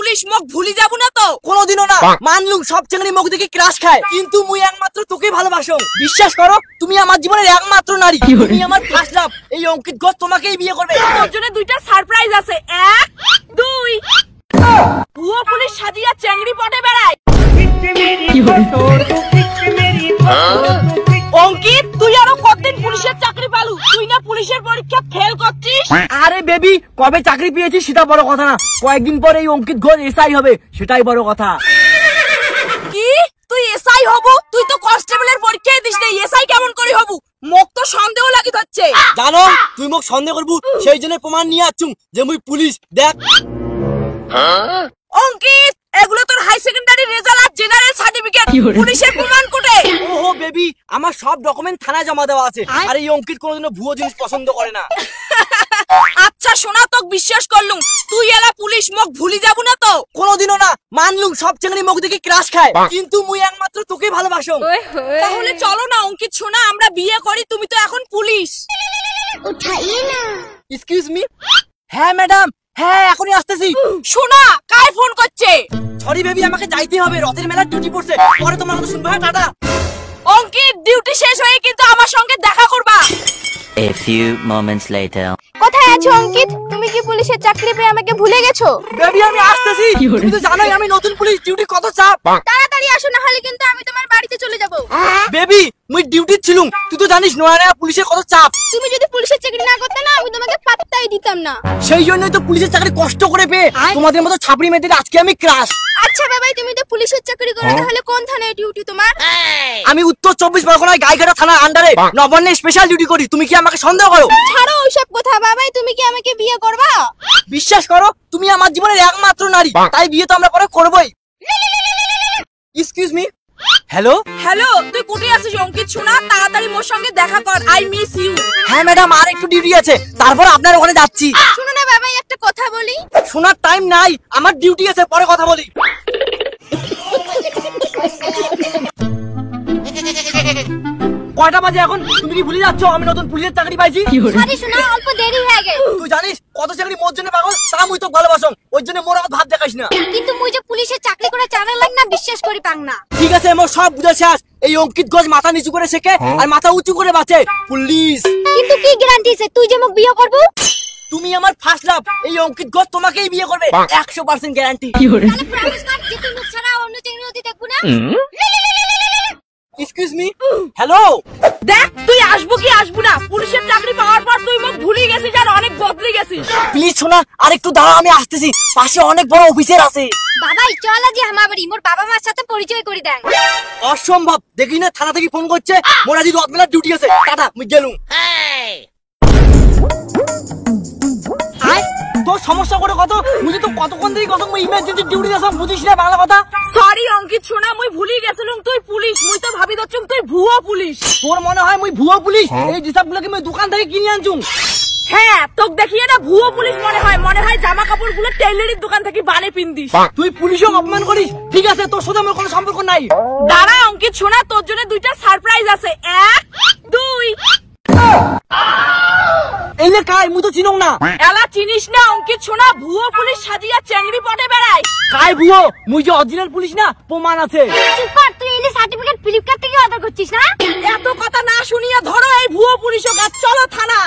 Police মোক ভুলি যাব না তো কোনোদিনও না। মানলুম সব চেংড়ি মুখ দেখে ক্রাশ খায়, কিন্তু মুই একমাত্র তোকে ভালোবাসো। বিশ্বাস করো, তুমি আমার জীবনের একমাত্র নারী, তুমি আমার ফার্স্ট লাভ। এই অঙ্কিত ঘোষ তোমাকেই বিয়ে করবে। তোর জন্য দুইটা সারপ্রাইজ আছে। 1 2 ভুয়ো পুলিশ সাজিয়া চেংড়ি পটে বেড়ায়। অঙ্কিত, তুই আরো কতদিন পুলিশের চাকরি পালু? তুই না পুলিশের পরীক্ষা ফেল করছিস? আরে বেবি, কবে চাকরি পেয়েছিস সেটা বড় কথা না, কয়েকদিন পরে এই অঙ্কিত ঘোষ এসআই হবে, সেটাই বড় কথা। কি তুই এসআই হব? তুই তো কনস্টেবলের পরীক্ষায় দিস নাই, এসআই কেমন করে হবু? মোক তো সন্দেহ লাগি হচ্ছে। জানো তুই মোক সন্দেহ করবু, সেই জন্য প্রমাণ নিয়ে আসছুম যে মুই পুলিশ। দেখ অঙ্কিত, এগুলো তোর হাই সেকেন্ডারি রেজাল্ট আর জেনারেল সার্টিফিকেট, পুলিশের প্রমাণ কোটে? ওহো বেবি, আমার সব ডকুমেন্ট থানায় জমা দেওয়া আছে। আর এই অঙ্কিত কোনোদিনও ভুয়ো জিনিস পছন্দ করে না। আচ্ছা শোনা, তোক বিশ্বাস করলুম, তুই এলা পুলিশ মোক ভুলি যাব না তো? কোনোদিনও না। মানলুম সব চেংড়ি মুখ দেখে ক্রাশ খায়, কিন্তু মুই একমাত্র তোকে ভালোবাসো। তাহলে চলো না অঙ্কিত শোনা, আমরা বিয়ে করি। তুমি তো এখন পুলিশ। উঠাইয়ে না। Excuse me. হ্যাঁ ম্যাডাম, হ্যাঁ এখনই আসতেছি। শোনা, কাই ফোন করছে? সরি বেবি, আমাকে যাইতে হবে, রথের মেলার ডিউটি পড়ছে, পরে তোমার কথা শুনবো। হ্যাঁ টাটা। অঙ্কিত, ডিউটি শেষ হয়ে কিন্তু আমার সঙ্গে দেখা করবা। A few moments later. কোথায় আছো অঙ্কিত? তুমি কি পুলিশের চাকরি পেয়ে আমাকে ভুলে গেছো? বেবি আমি আসতেছি। তুমি তো জানোই আমি নতুন পুলিশ, ডিউটি কত চাপ। তাড়াতাড়ি আসো, না হলে কিন্তু আমি তোমার বাড়িতে চলে যাব। বেবি মুই ডিউটি ছিলুম, তুই তো জানিস নয়া পুলিশের কত চাপ। তুমি যদি পুলিশের চাকরি না করতে না, আমি তোমাকে পাত্তাই দিতাম না। সেই জন্যই তো পুলিশের চাকরি কষ্ট করে পেয়ে তোমাদের মতো ছাপড়ি মেয়েদের আজকে আমি ক্রাশ। আচ্ছা বাবাই, তুমি তো পুলিশের চাকরি করো, তাহলে কোন থানায় ডিউটি তোমার? আমি উত্তর 24 পরগনায় গাইঘাটা থানার আন্ডারে নবান্নে স্পেশাল ডিউটি করি। তুমি কি আমাকে সন্দেহ করো? ছাড়ো ওইসব কথা বাবাই, তুমি কি আমাকে বিয়ে করবা? বিশ্বাস করো, তুমি আমার জীবনের একমাত্র নারী, তাই বিয়ে তো আমরা পরে করবোই। Excuse me. হ্যালো হ্যালো, তুই কোথায় আছিস অঙ্কিত? শোনা, তাড়াতাড়ি মোর সঙ্গে দেখা কর, আই মিস ইউ। হ্যাঁ ম্যাডাম, আর একটু ডিউটি আছে, তারপর আপনার ওখানে যাচ্ছি। শুনো না বাবাই, একটা কথা বলি। শোনার টাইম নাই, আমার ডিউটি আছে, পরে কথা বলি। কয়টা বাজে এখন? তুমি কি ভুলে যাচ্ছ আমি নতুন পুলিশের চাকরি পাইছি? আরে শোনা, অল্প দেরি হয়ে গেছে। তুই জানিস কত চাকরি মোর জন্য পাগল, তা মুই তো ভালোবাসং, ওই জন্য মোর আমার ভাব দেখাইস না। কিন্তু মুই যে পুলিশের চাকরি করে চাকরি লাগ না, বিশ্বাস করি পাং না। ঠিক আছে, মোর সব বুঝে শেষ। এই অঙ্কিত ঘোষ মাথা নিচু করে শেখে আর মাথা উঁচু করে বাঁচে, পুলিশ। কিন্তু কি গ্যারান্টি আছে তুই যে মোক বিয়ে করবো? তুমি আমার ফার্স্ট লাভ, এই অঙ্কিত ঘোষ তোমাকেই বিয়ে করবে, 100% গ্যারান্টি। তাহলে প্রমিস কর যে তুই মুখ ছাড়া অন্য চেংড়ি হতে দেখবো না। Excuse me. হ্যালো। দেখ তুই আসবো কি আসবো না, পুলিশের চাকরি পাওয়ার পর তুই মোক ভুলে গেছিস আর অনেক বদলে গেছিস। প্লিজ শোনা, আর একটু দাঁড়া, আমি আসতেছি, পাশে অনেক বড় অফিসার আছে। বাবাই চল আজ আমার বাড়ি, মোর বাবা মার সাথে পরিচয় করে দেন। অসম্ভব, দেখি না থানা থেকে ফোন করছে, মোর আজ রথমেলার ডিউটি আছে, টাটা, মুই গেলুম। তোর সমস্যা করে কত? বুঝি তো কতক্ষণ থেকে কত মুই ইমার্জেন্সি ডিউটি আসাম, বুঝিস না বাংলা কথা? সরি অঙ্কিত শোনা, মুই ভুলি গেছিলুম তুই পুলিশ, মুই তো ভাবি দচ্ছুম তুই ভুয়ো পুলিশ। তোর মনে হয় মুই ভুয়ো পুলিশ? এই ডিসাবগুলোকে মুই দোকান থেকে কিনে আনছুম। হ্যাঁ, তোক দেখিয়ে না ভুয়ো পুলিশ মনে হয়, মনে হয় জামা কাপড় গুলো টেইলারির দোকান থেকে বানিয়ে পিন্দিস। তুই পুলিশও অপমান করিস? ঠিক আছে, তোর সাথে আমার কোনো সম্পর্ক নাই। দাঁড়া অঙ্কিত শোনা, তোর জন্য দুইটা সারপ্রাইজ আছে। 1 2 এই নে কাই, মুই তো চিনং না। এলা চিনিস না অঙ্কিত শোনা, ভুয়ো পুলিশ সাজিয়া চেংড়ি পটে বেড়ায়। কাই ভুয়ো? মুই যে অরিজিনাল পুলিশ না, প্রমাণ আছে। চুপ কর, তুই এই সার্টিফিকেট ফ্লিপকার্ট থেকে অর্ডার করছিস না? এত কথা না শুনিয়া ধরো এই ভুয়ো পুলিশও কাজ, চলো থানা।